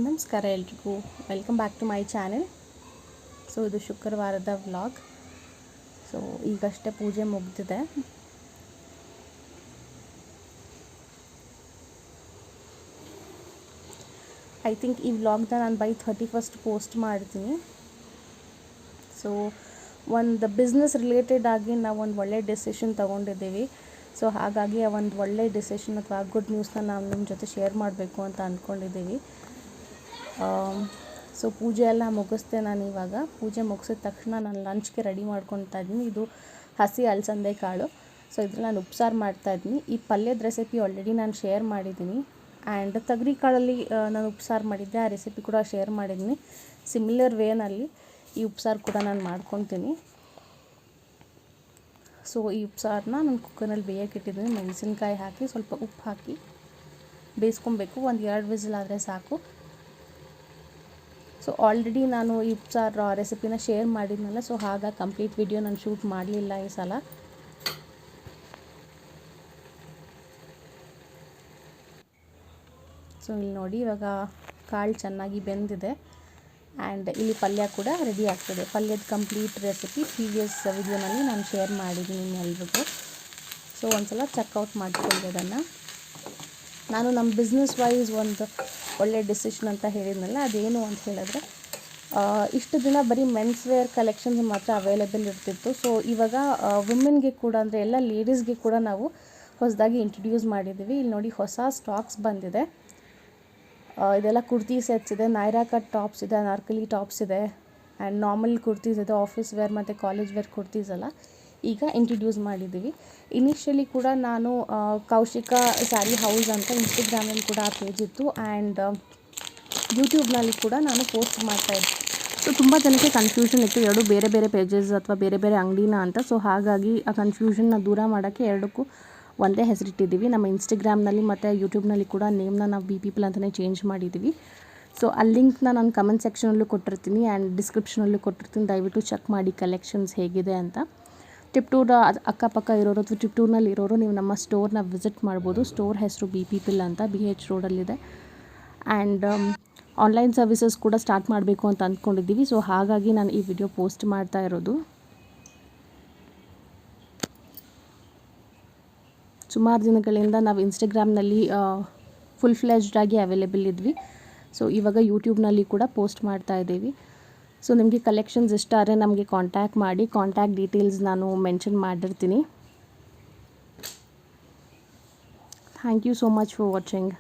ನಮಸ್ಕಾರ ಎಲ್ರಿಗೂ, welcome back to my channel. So ಇದು ಶುಕ್ರವಾರದ ವ್ಲಾಗ್. ಸೊ ಈಗಷ್ಟೇ ಪೂಜೆ ಮುಗಿದಿದೆ. ಐ ಥಿಂಕ್ ಈ ವ್ಲಾಗ್ನ ನಾನು ಬೈ 31st ಪೋಸ್ಟ್ ಮಾಡ್ತೀನಿ. ಸೊ ಒಂದು ಬಿಸ್ನೆಸ್ ರಿಲೇಟೆಡ್ ಆಗಿ ನಾವು ಒಂದು ಒಳ್ಳೆ ಡಿಸಿಷನ್ ತೊಗೊಂಡಿದ್ದೀವಿ. ಸೊ ಹಾಗಾಗಿ ಆ ಒಂದು ಒಳ್ಳೆ ಡಿಸಿಷನ್ ಅಥವಾ ಗುಡ್ ನ್ಯೂಸ್ನ ನಾವು ನಿಮ್ಮ ಜೊತೆ ಶೇರ್ ಮಾಡಬೇಕು ಅಂತ ಅಂದ್ಕೊಂಡಿದ್ದೀವಿ. ಸೊ ಪೂಜೆ ಎಲ್ಲ ಮುಗಿಸ್ದೆ. ನಾನು ಇವಾಗ ಪೂಜೆ ಮುಗಿಸಿದ ತಕ್ಷಣ ನಾನು ಲಂಚ್ಗೆ ರೆಡಿ ಮಾಡ್ಕೊತಾ ಇದ್ದೀನಿ. ಇದು ಹಸಿ ಅಲಸಂದೆ ಕಾಳು. ಸೊ ಇದ್ರಲ್ಲಿ ನಾನು ಉಪ್ಸಾರು ಮಾಡ್ತಾಯಿದ್ದೀನಿ. ಈ ಪಲ್ಯದ ರೆಸಿಪಿ ಆಲ್ರೆಡಿ ನಾನು ಶೇರ್ ಮಾಡಿದ್ದೀನಿ. ಆ್ಯಂಡ್ ತೊಗರಿ ಕಾಳಲ್ಲಿ ನಾನು ಉಪ್ಸಾರು ಮಾಡಿದ್ದೆ, ಆ ರೆಸಿಪಿ ಕೂಡ ಶೇರ್ ಮಾಡಿದ್ದೀನಿ. ಸಿಮಿಲರ್ ವೇನಲ್ಲಿ ಈ ಉಪ್ಸಾರು ಕೂಡ ನಾನು ಮಾಡ್ಕೊತೀನಿ. ಸೊ ಈ ಉಪ್ಸಾರನ್ನ ನಾನು ಕುಕ್ಕರ್ನಲ್ಲಿ ಬೇಯಕ್ಕೆ ಇಟ್ಟಿದ್ದೀನಿ. ಮೆಣಸಿನ್ಕಾಯಿ ಹಾಕಿ ಸ್ವಲ್ಪ ಉಪ್ಪು ಹಾಕಿ ಬೇಯಿಸ್ಕೊಬೇಕು. 1-2 ವಿಸಿಲ್ ಆದರೆ ಸಾಕು. ಸೊ ಆಲ್ರೆಡಿ ನಾನು ಈ ಉಪ್ಸಾರು ರೆಸಿಪಿನ ಶೇರ್ ಮಾಡಿದ್ನಲ್ಲ, ಸೊ ಹಾಗಾಗಿ ಕಂಪ್ಲೀಟ್ ವಿಡಿಯೋ ನಾನು ಶೂಟ್ ಮಾಡಲಿಲ್ಲ ಈ ಸಲ. ಸೊ ಇಲ್ಲಿ ನೋಡಿ, ಇವಾಗ ಕಾಳು ಚೆನ್ನಾಗಿ ಬೆಂದಿದೆ. ಆ್ಯಂಡ್ ಇಲ್ಲಿ ಪಲ್ಯ ಕೂಡ ರೆಡಿ ಆಗ್ತದೆ. ಪಲ್ಯದ ಕಂಪ್ಲೀಟ್ ರೆಸಿಪಿ ಪ್ರೀವಿಯಸ್ ವಿಡಿಯೋನಲ್ಲಿ ನಾನು ಶೇರ್ ಮಾಡಿದ್ದೀನಿ ನಿಮ್ಮೆಲ್ರಿಗೂ. ಸೊ ಒಂದ್ಸಲ ಚೆಕ್ಔಟ್ ಮಾಡ್ಕೊಳ್ಳಿ ಅದನ್ನು. ನಾನು ನಮ್ಮ ಬಿಸ್ನೆಸ್ ವೈಸ್ ಒಂದು ಒಳ್ಳೆ ಡಿಸಿಷನ್ ಅಂತ ಹೇಳಿದ್ನಲ್ಲ, ಅದೇನು ಅಂತ ಹೇಳಿದ್ರೆ, ಇಷ್ಟು ದಿನ ಬರೀ ಮೆನ್ಸ್ ವೇರ್ ಕಲೆಕ್ಷನ್ಸ್ ಮಾತ್ರ ಅವೈಲೇಬಲ್ ಇರ್ತಿತ್ತು. ಸೊ ಇವಾಗ ವುಮೆನ್ಗೆ ಕೂಡ, ಅಂದರೆ ಎಲ್ಲ ಲೇಡೀಸ್ಗೆ ಕೂಡ ನಾವು ಹೊಸದಾಗಿ ಇಂಟ್ರಡ್ಯೂಸ್ ಮಾಡಿದ್ದೀವಿ. ಇಲ್ಲಿ ನೋಡಿ, ಹೊಸ ಸ್ಟಾಕ್ಸ್ ಬಂದಿದೆ. ಇದೆಲ್ಲ ಕುರ್ತಿ ಸೆಟ್ಸ್ ಇದೆ, ನೈರಾ ಕಟ್ ಟಾಪ್ಸ್ ಇದೆ, ಅನಾರ್ಕಲಿ ಟಾಪ್ಸ್ ಇದೆ, ಆ್ಯಂಡ್ ನಾರ್ಮಲ್ ಕುರ್ತೀಸ್ ಇದೆ. ಆಫೀಸ್ ವೇರ್ ಮತ್ತು ಕಾಲೇಜ್ ವೇರ್ ಕುರ್ತೀಸ್ ಎಲ್ಲ ಈಗ ಇಂಟ್ರಡ್ಯೂಸ್ ಮಾಡಿದ್ದೀವಿ. ಇನಿಷಿಯಲಿ ಕೂಡ ನಾನು ಕೌಶಿಕ ಸ್ಯಾರಿ ಹೌಸ್ ಅಂತ ಇನ್ಸ್ಟಾಗ್ರಾಮಲ್ಲಿ ಕೂಡ ಆ ಪೇಜ್ ಇತ್ತು, ಆ್ಯಂಡ್ ಯೂಟ್ಯೂಬ್ನಲ್ಲಿ ಕೂಡ ನಾನು ಪೋಸ್ಟ್ ಮಾಡ್ತಾಯಿದ್ದೆ. ಸೊ ತುಂಬ ಜನಕ್ಕೆ ಕನ್ಫ್ಯೂಷನ್ ಇತ್ತು, ಎರಡು ಬೇರೆ ಬೇರೆ ಪೇಜಸ್ ಅಥವಾ ಬೇರೆ ಬೇರೆ ಅಂಗಡಿನ ಅಂತ. ಸೊ ಹಾಗಾಗಿ ಆ ಕನ್ಫ್ಯೂಷನ್ನ ದೂರ ಮಾಡೋಕ್ಕೆ ಎರಡಕ್ಕೂ ಒಂದೇ ಹೆಸರಿಟ್ಟಿದ್ದೀವಿ. ನಮ್ಮ ಇನ್ಸ್ಟಾಗ್ರಾಮ್ನಲ್ಲಿ ಮತ್ತು ಯೂಟ್ಯೂಬ್ನಲ್ಲಿ ಕೂಡ ನೇಮ್ನ ನಾವು ಬಿ ಪೀಪಲ್ ಅಂತಲೇ ಚೇಂಜ್ ಮಾಡಿದ್ದೀವಿ. ಸೊ ಆ ಲಿಂಕ್ನ ನಾನು ಕಮೆಂಟ್ ಸೆಕ್ಷನಲ್ಲೂ ಕೊಟ್ಟಿರ್ತೀನಿ ಆ್ಯಂಡ್ ಡಿಸ್ಕ್ರಿಪ್ಷನಲ್ಲೂ ಕೊಟ್ಟಿರ್ತೀನಿ. ದಯವಿಟ್ಟು ಚೆಕ್ ಮಾಡಿ ಕಲೆಕ್ಷನ್ಸ್ ಹೇಗಿದೆ ಅಂತ. ಟಿಪ್ಟೂರ್ ಅಕ್ಕಪಕ್ಕ ಇರೋರು ಅಥವಾ ಟಿಪ್ಟೂರ್ನಲ್ಲಿ ಇರೋರು ನೀವು ನಮ್ಮ ಸ್ಟೋರ್ನ ವಿಸಿಟ್ ಮಾಡ್ಬೋದು. ಸ್ಟೋರ್ ಹೆಸರು ಬಿ ಪೀಪಲ್ ಅಂತ, BH ರೋಡಲ್ಲಿದೆ. ಆ್ಯಂಡ್ ಆನ್ಲೈನ್ ಸರ್ವಿಸಸ್ ಕೂಡ ಸ್ಟಾರ್ಟ್ ಮಾಡಬೇಕು ಅಂತ ಅಂದ್ಕೊಂಡಿದ್ದೀವಿ. ಸೊ ಹಾಗಾಗಿ ನಾನು ಈ ವಿಡಿಯೋ ಪೋಸ್ಟ್ ಮಾಡ್ತಾ ಇರೋದು. ಸುಮಾರು ದಿನಗಳಿಂದ ನಾವು ಇನ್ಸ್ಟಾಗ್ರಾಮ್ನಲ್ಲಿ ಫುಲ್ ಫ್ಲೆಜ್ಡ್ ಆಗಿ ಅವೈಲೇಬಲ್ ಇದ್ವಿ. ಸೊ ಇವಾಗ ಯೂಟ್ಯೂಬ್ನಲ್ಲಿ ಕೂಡ ಪೋಸ್ಟ್ ಮಾಡ್ತಾ ಇದ್ದೀವಿ. ಸೊ ನಿಮಗೆ ಕಲೆಕ್ಷನ್ಸ್ ಇಷ್ಟ ಆದರೆ ನಮಗೆ ಕಾಂಟ್ಯಾಕ್ಟ್ ಮಾಡಿ. ಕಾಂಟ್ಯಾಕ್ಟ್ ಡೀಟೇಲ್ಸ್ ನಾನು ಮೆನ್ಷನ್ ಮಾಡಿರ್ತೀನಿ. Thank you so much for watching.